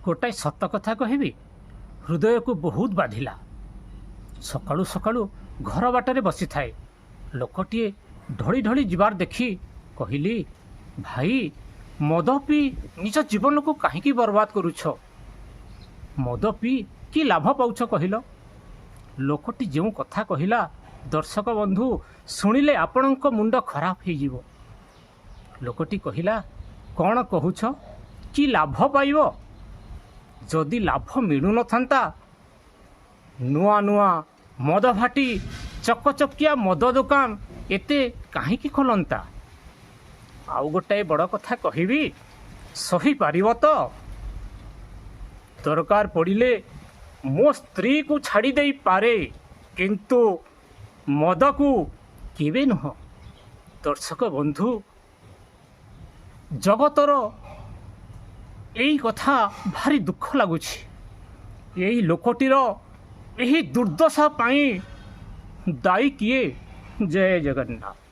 गोटाए सत कथा कहबी हृदय को बहुत बाधिला। सकाळु सकाळु घर बाटर बसी थाए लोकटीए ढली ढली जीवार देखी कहली, भाई मद पी निज जीवन को कहीं बर्बाद करुछ? मद पी कि लाभ पाउछ कहल? लोकटी जो कथा कहला दर्शक बंधु शुणिले आपणक मुंड खराब हो। लोकटी कहला, कौन कहूछ कि लाभ पाइब? जदि लाभ मिलु न था नुआ नुआ मद भाटी चकचकिया मद दुकान एते कहीं खोलंता? आउ गोटाए बड़ कथा कहबी, सही पारिब तो? दरकार पड़िले मो स्त्री को छाड़ी दे पारे किंतु मद को केबे नुह। दर्शक बंधु जगतर यही कथा भारी दुख लगुच। यही लोकटीर यही दुर्दशा पाई दायी किए? जय जगन्नाथ।